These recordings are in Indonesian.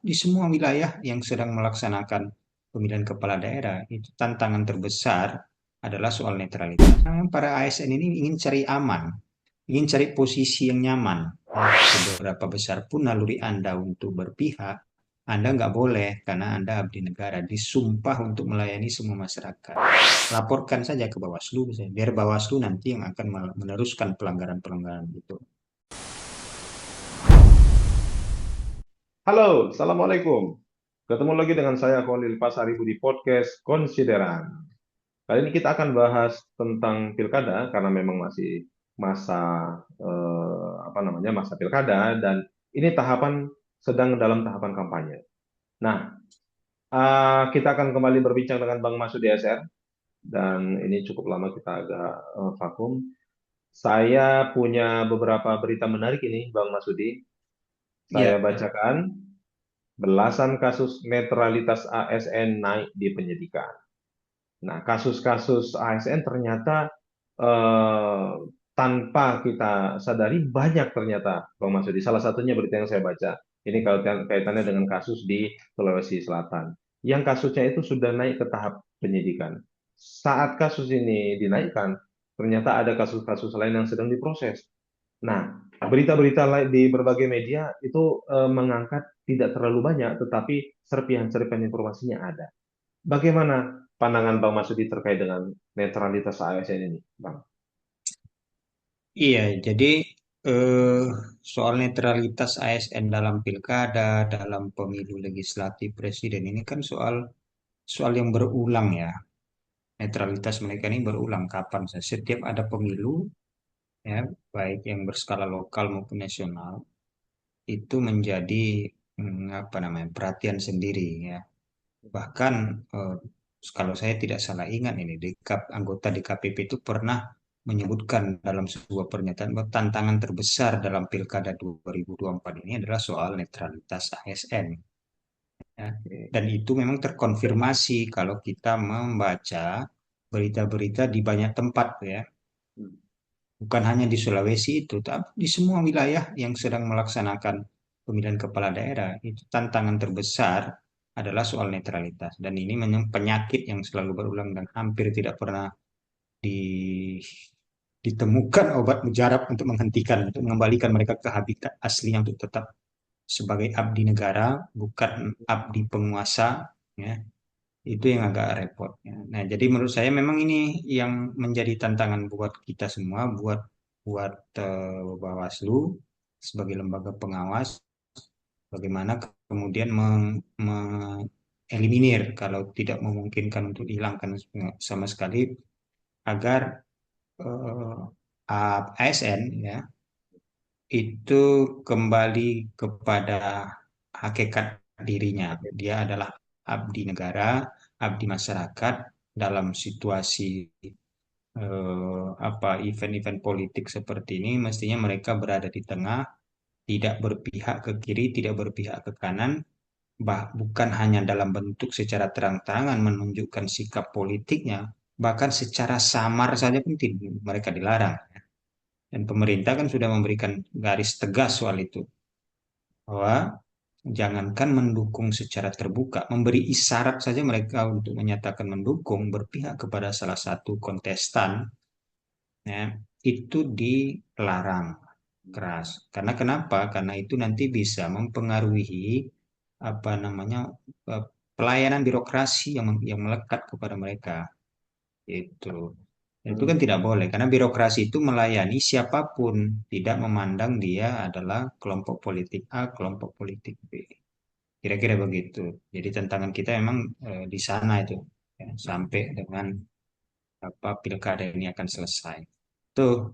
di semua wilayah yang sedang melaksanakan pemilihan kepala daerah, itu tantangan terbesar adalah soal netralitas. Para ASN ini ingin cari aman, ingin cari posisi yang nyaman. Seberapa besar pun naluri Anda untuk berpihak, Anda nggak boleh karena Anda abdi negara, disumpah untuk melayani semua masyarakat. Laporkan saja ke Bawaslu, biar Bawaslu nanti yang akan meneruskan pelanggaran-pelanggaran itu. Halo, Assalamualaikum. Ketemu lagi dengan saya Khalil Pasaribu di podcast Konsideran. Kali ini kita akan bahas tentang pilkada karena memang masih masa masa pilkada dan ini sedang dalam tahapan kampanye. Nah, kita akan kembali berbincang dengan Bang Masud DSR dan ini cukup lama kita agak vakum. Saya punya beberapa berita menarik ini, Bang Masudi. Saya Iya, bacakan. Belasan kasus netralitas ASN naik di penyidikan. Nah, kasus-kasus ASN ternyata eh, tanpa kita sadari banyak ternyata, Bang Masudi. Salah satunya berita yang saya baca. Ini kaitannya dengan kasus di Sulawesi Selatan. Yang kasusnya itu sudah naik ke tahap penyidikan. Saat kasus ini dinaikkan, ternyata ada kasus-kasus lain yang sedang diproses. Nah, berita-berita lain di berbagai media itu mengangkat tidak terlalu banyak, tetapi serpihan-serpihan informasinya ada. Bagaimana pandangan Bang Masudi terkait dengan netralitas ASN ini, Bang? iya. Jadi eh, soal netralitas ASN dalam pilkada, dalam pemilu legislatif presiden ini kan soal soal yang berulang ya. Netralitas mereka ini berulang kapan saja. Setiap ada pemilu, ya, baik yang berskala lokal maupun nasional, itu menjadi apa namanya perhatian sendiri ya. Bahkan eh, kalau saya tidak salah ingat ini, anggota DKPP itu pernah menyebutkan dalam sebuah pernyataan bahwa tantangan terbesar dalam Pilkada 2024 ini adalah soal netralitas ASN. Ya. Oke. Dan itu memang terkonfirmasi kalau kita membaca berita-berita di banyak tempat ya. Hmm. Bukan hanya di Sulawesi itu, tapi di semua wilayah yang sedang melaksanakan pemilihan kepala daerah, itu tantangan terbesar adalah soal netralitas. Dan ini memang penyakit yang selalu berulang dan hampir tidak pernah di- ditemukan obat mujarab untuk menghentikan, untuk mengembalikan mereka ke habitat aslinya untuk tetap sebagai abdi negara, bukan abdi penguasa, ya. Itu yang agak repot, ya. Nah, jadi menurut saya memang ini yang menjadi tantangan buat kita semua, buat buat Bawaslu sebagai lembaga pengawas, bagaimana kemudian mengeliminir kalau tidak memungkinkan untuk dihilangkan sama sekali agar eh, ASN ya itu kembali kepada hakikat dirinya. Dia adalah abdi negara, abdi masyarakat dalam situasi event-event politik seperti ini mestinya mereka berada di tengah, tidak berpihak ke kiri, tidak berpihak ke kanan, bukan hanya dalam bentuk secara terang-terangan menunjukkan sikap politiknya, bahkan secara samar saja pun mereka dilarang. Dan pemerintah kan sudah memberikan garis tegas soal itu, bahwa jangankan mendukung secara terbuka, memberi isyarat saja mereka untuk menyatakan mendukung berpihak kepada salah satu kontestan, ya, itu dilarang keras. Karena kenapa? Karena itu nanti bisa mempengaruhi apa namanya eh, pelayanan birokrasi yang melekat kepada mereka. Itu. Itu kan Hmm. tidak boleh karena birokrasi itu melayani siapapun, tidak memandang dia adalah kelompok politik A, kelompok politik B. Kira-kira begitu. Jadi tantangan kita memang di sana itu, ya, sampai dengan apa pilkada ini akan selesai. Tuh,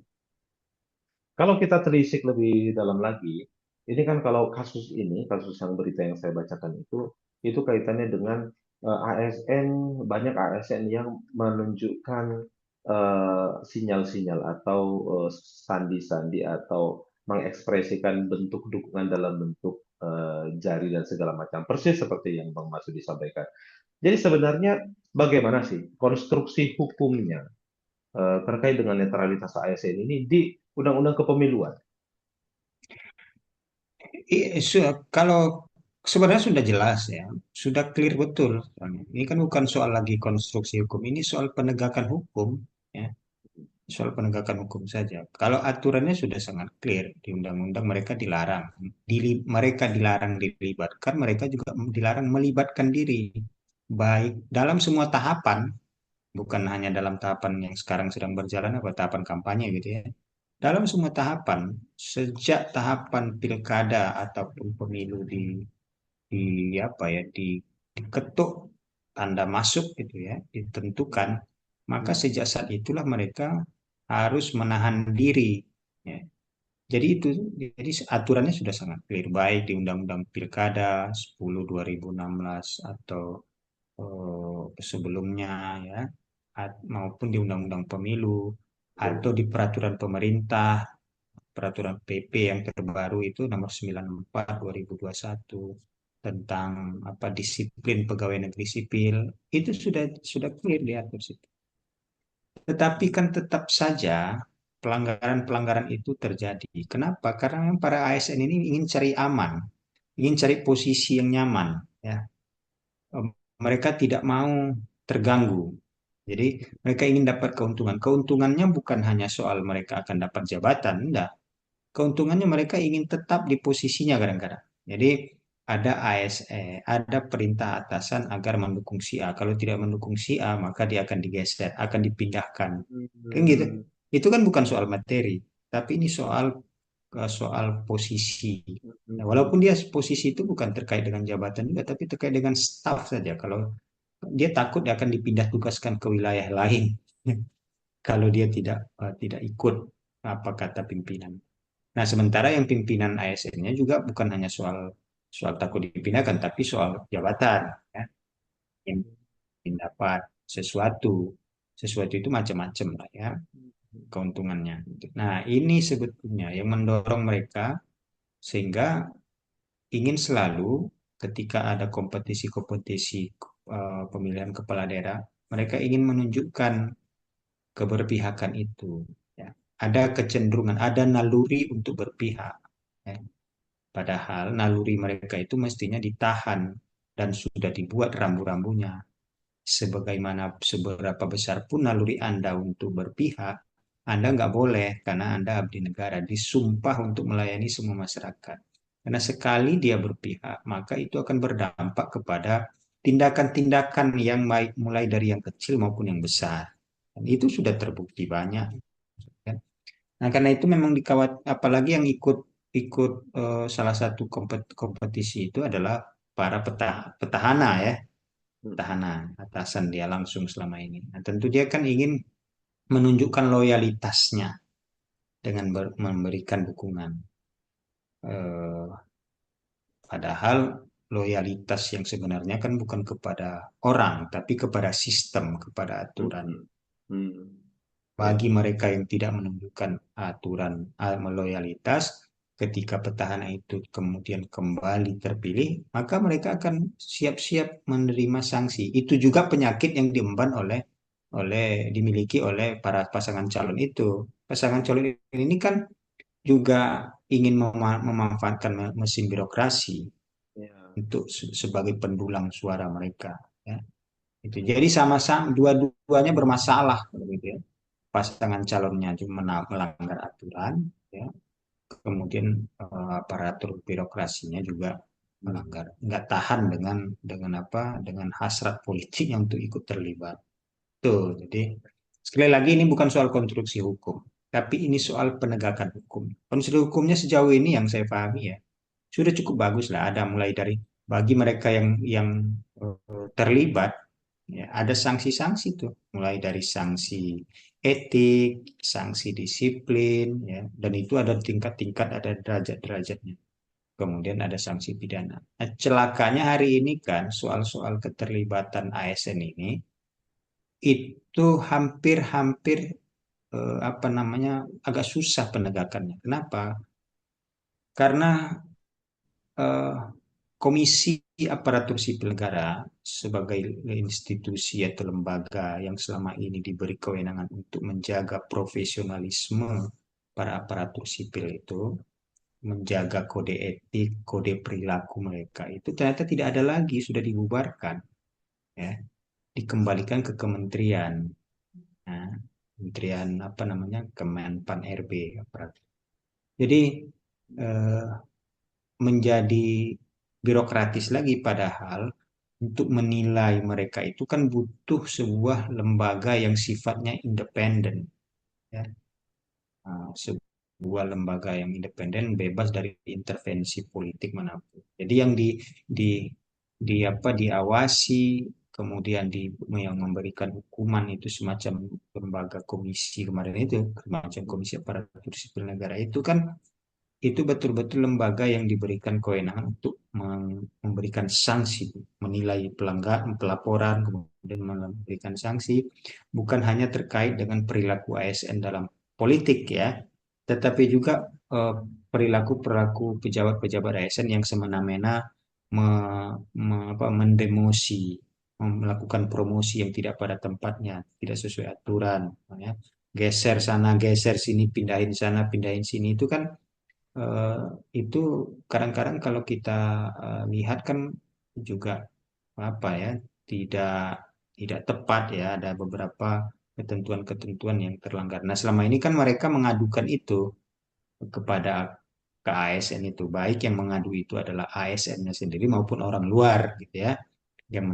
Kalau kita telisik lebih dalam lagi, ini kan kalau kasus yang berita yang saya bacakan itu kaitannya dengan ASN, banyak ASN yang menunjukkan sinyal-sinyal atau sandi-sandi atau mengekspresikan bentuk dukungan dalam bentuk jari dan segala macam. Persis seperti yang Bang Masudi sampaikan. Jadi sebenarnya bagaimana sih konstruksi hukumnya terkait dengan netralitas ASN ini di Undang-Undang Kepemiluan? kalau sebenarnya sudah jelas ya, sudah clear betul. Soalnya. Ini kan bukan soal lagi konstruksi hukum, ini soal penegakan hukum, ya, soal penegakan hukum saja. Kalau aturannya sudah sangat clear di undang-undang mereka dilarang, mereka dilarang dilibatkan, mereka juga dilarang melibatkan diri, baik dalam semua tahapan, bukan hanya dalam tahapan yang sekarang sedang berjalan apa tahapan kampanye gitu ya. Dalam semua tahapan, sejak tahapan pilkada ataupun pemilu di apa ya diketuk tanda masuk gitu ya ditentukan maka Hmm. sejak saat itulah mereka harus menahan diri ya. Jadi itu jadi aturannya sudah sangat clear baik di Undang-Undang Pilkada 10 2016 atau sebelumnya ya maupun di Undang-Undang Pemilu atau di peraturan pemerintah peraturan PP yang terbaru itu nomor 94 2021 tentang apa disiplin pegawai negeri sipil itu sudah clear diatur situ. Tetapi kan tetap saja pelanggaran-pelanggaran itu terjadi. Kenapa? Karena memang para ASN ini ingin cari aman, ingin cari posisi yang nyaman, ya. Em, Mereka tidak mau terganggu. Jadi mereka ingin dapat keuntungan. Keuntungannya bukan hanya soal mereka akan dapat jabatan, enggak. Keuntungannya mereka ingin tetap di posisinya kadang-kadang. Jadi ada ASE, ada perintah atasan agar mendukung si A. Kalau tidak mendukung si A, maka dia akan digeser, akan dipindahkan. Kan gitu. Hmm. Itu kan bukan soal materi, tapi ini soal posisi. Nah, walaupun dia posisi itu bukan terkait dengan jabatan juga, tapi terkait dengan staff saja. Kalau dia takut dia akan dipindah tugaskan ke wilayah lain kalau dia tidak ikut apa kata pimpinan. Nah, sementara yang pimpinan ASN-nya juga bukan hanya soal soal takut dipindahkan, tapi soal jabatan, ya, yang dapat sesuatu, sesuatu itu macam-macam lah ya keuntungannya. Nah, ini sebetulnya yang mendorong mereka sehingga ingin selalu ketika ada kompetisi-kompetisi pemilihan kepala daerah, mereka ingin menunjukkan keberpihakan itu. Ya. Ada kecenderungan, ada naluri untuk berpihak. Ya. Padahal naluri mereka itu mestinya ditahan dan sudah dibuat rambu-rambunya. Sebagaimana seberapa besar pun naluri Anda untuk berpihak, Anda nggak boleh karena Anda abdi negara, disumpah untuk melayani semua masyarakat. Karena sekali dia berpihak, maka itu akan berdampak kepada tindakan-tindakan yang baik mulai dari yang kecil maupun yang besar. Dan itu sudah terbukti banyak. Kan? Nah, karena itu memang dikawat, apalagi yang ikut ikut salah satu kompetisi itu adalah para petahana ya, petahana atasan dia langsung selama ini. Nah, tentu dia kan ingin menunjukkan loyalitasnya dengan memberikan dukungan. Eh, Padahal loyalitas yang sebenarnya kan bukan kepada orang, tapi kepada sistem, kepada aturan. Ya. Bagi mereka yang tidak menunjukkan aturan loyalitas, ketika petahana itu kemudian kembali terpilih, maka mereka akan siap-siap menerima sanksi. Itu juga penyakit yang diemban oleh dimiliki oleh para pasangan calon itu. Pasangan calon ini kan juga ingin memanfaatkan mesin birokrasi Ya. untuk sebagai pendulang suara mereka. Ya. Itu. Jadi sama-sama dua-duanya bermasalah, gitu ya pasangan calonnya cuma melanggar aturan, ya. Kemudian aparatur birokrasinya juga melanggar, nggak tahan dengan apa, dengan hasrat politiknya untuk ikut terlibat. Tuh, jadi sekali lagi ini bukan soal konstruksi hukum, tapi ini soal penegakan hukum. Konstruksi hukumnya sejauh ini yang saya pahami ya sudah cukup bagus lah. Ada mulai dari bagi mereka yang terlibat ya, ada sanksi-sanksi tuh, mulai dari sanksi etik, sanksi disiplin, ya, dan itu ada tingkat-tingkat, ada derajat-derajatnya. Kemudian ada sanksi pidana. Nah, celakanya hari ini kan soal-soal keterlibatan ASN ini itu hampir-hampir apa namanya agak susah penegakannya. Kenapa? Karena eh, Komisi Aparatur Sipil Negara sebagai institusi atau lembaga yang selama ini diberi kewenangan untuk menjaga profesionalisme para aparatur sipil itu, menjaga kode etik, kode perilaku mereka itu ternyata tidak ada lagi, sudah dibubarkan, ya, dikembalikan ke kementerian. Nah, kementerian apa namanya, Kemenpan RB. Jadi eh, menjadi birokratis lagi, padahal untuk menilai mereka itu kan butuh sebuah lembaga yang sifatnya independen, ya. Sebuah lembaga yang independen, bebas dari intervensi politik manapun. Jadi yang di apa, diawasi, kemudian yang memberikan hukuman itu semacam lembaga komisi kemarin itu, semacam komisi aparatur sipil negara itu kan, itu betul-betul lembaga yang diberikan kewenangan untuk memberikan sanksi, menilai pelanggaran, pelaporan, kemudian memberikan sanksi, bukan hanya terkait dengan perilaku ASN dalam politik, ya, tetapi juga eh, perilaku-perilaku pejabat-pejabat ASN yang semena-mena mendemosi, melakukan promosi yang tidak pada tempatnya, tidak sesuai aturan, ya. Geser sana, geser sini, pindahin sana, pindahin sini, itu kan eh, itu kadang-kadang kalau kita lihat kan juga apa ya, tidak tidak tepat, ya, ada beberapa ketentuan-ketentuan yang terlanggar. Nah, selama ini kan mereka mengadukan itu kepada ke ASN itu, baik yang mengadu itu adalah ASN-nya sendiri maupun orang luar, gitu ya, yang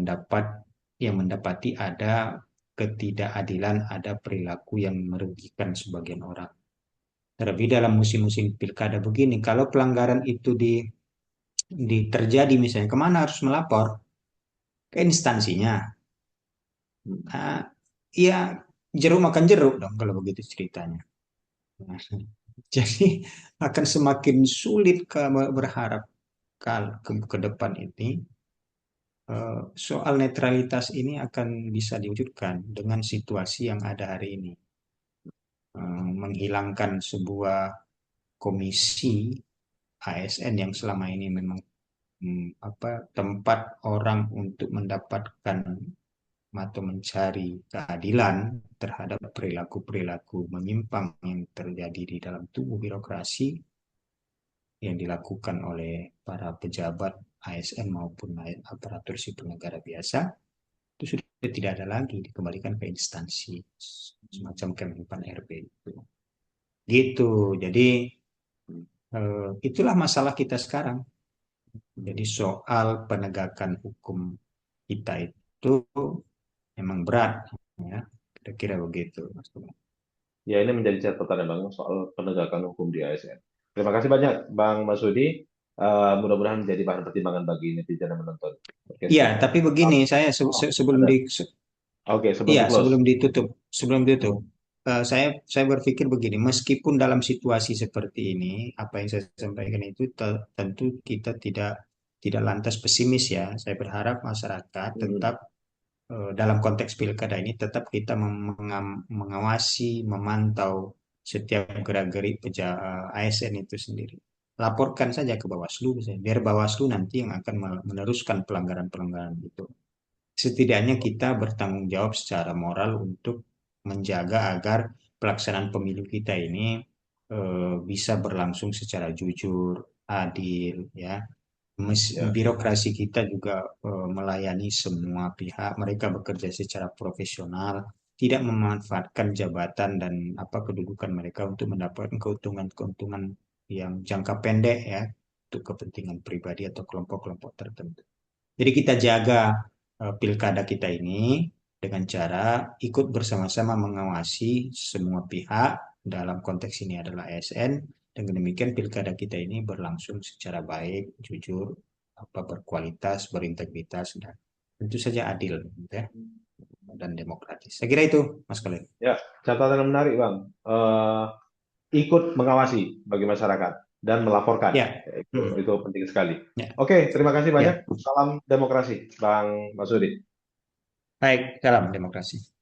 mendapati ada ketidakadilan, ada perilaku yang merugikan sebagian orang. Terlebih dalam musim-musim pilkada begini, kalau pelanggaran itu terjadi misalnya, kemana harus melapor? Ke instansinya. Nah, ya, jeruk makan jeruk dong kalau begitu ceritanya. Nah, jadi akan semakin sulit berharap ke depan ini soal netralitas ini akan bisa diwujudkan dengan situasi yang ada hari ini. Menghilangkan sebuah komisi ASN yang selama ini memang tempat orang untuk mendapatkan atau mencari keadilan terhadap perilaku-perilaku menyimpang yang terjadi di dalam tubuh birokrasi yang dilakukan oleh para pejabat ASN maupun aparatur sipil negara biasa, itu sudah tidak ada lagi, dikembalikan ke instansi semacam Kemenpan RB itu. Gitu. Jadi itulah masalah kita sekarang. Jadi soal penegakan hukum kita itu memang berat, ya, kira-kira begitu, Mas Budi. Ya, ini menjadi catatan ya Bang soal penegakan hukum di ASN. Terima kasih banyak Bang Masudi. Mudah-mudahan menjadi bahan pertimbangan bagi netizen yang menonton podcast Iya, kita. tapi begini, saya Oh, ada. Oke, sebelum iya, di close. sebelum ditutup, saya berpikir begini, meskipun dalam situasi seperti ini, apa yang saya sampaikan itu tentu kita tidak lantas pesimis, ya. Saya berharap masyarakat Hmm. tetap dalam konteks pilkada ini tetap kita mengawasi, memantau setiap gerak-gerik ASN itu sendiri. Laporkan saja ke Bawaslu, misalnya, biar Bawaslu nanti yang akan meneruskan pelanggaran-pelanggaran itu. Setidaknya kita bertanggung jawab secara moral untuk menjaga agar pelaksanaan pemilu kita ini bisa berlangsung secara jujur, adil, ya. Ya. Birokrasi kita juga melayani semua pihak, mereka bekerja secara profesional, tidak memanfaatkan jabatan dan apa kedudukan mereka untuk mendapatkan keuntungan-keuntungan yang jangka pendek, ya, untuk kepentingan pribadi atau kelompok-kelompok tertentu. Jadi kita jaga pilkada kita ini dengan cara ikut bersama-sama mengawasi semua pihak, dalam konteks ini adalah ASN. Dengan demikian pilkada kita ini berlangsung secara baik, jujur, berkualitas, berintegritas, dan tentu saja adil, gitu ya, dan demokratis. Saya kira itu, Mas Khalid. Ya, catatan yang menarik Bang. Ikut mengawasi bagi masyarakat dan melaporkan. Ya, Itu penting sekali. ya, Oke, terima kasih banyak. ya. Salam demokrasi, Bang Masudi. Baik, salam demokrasi.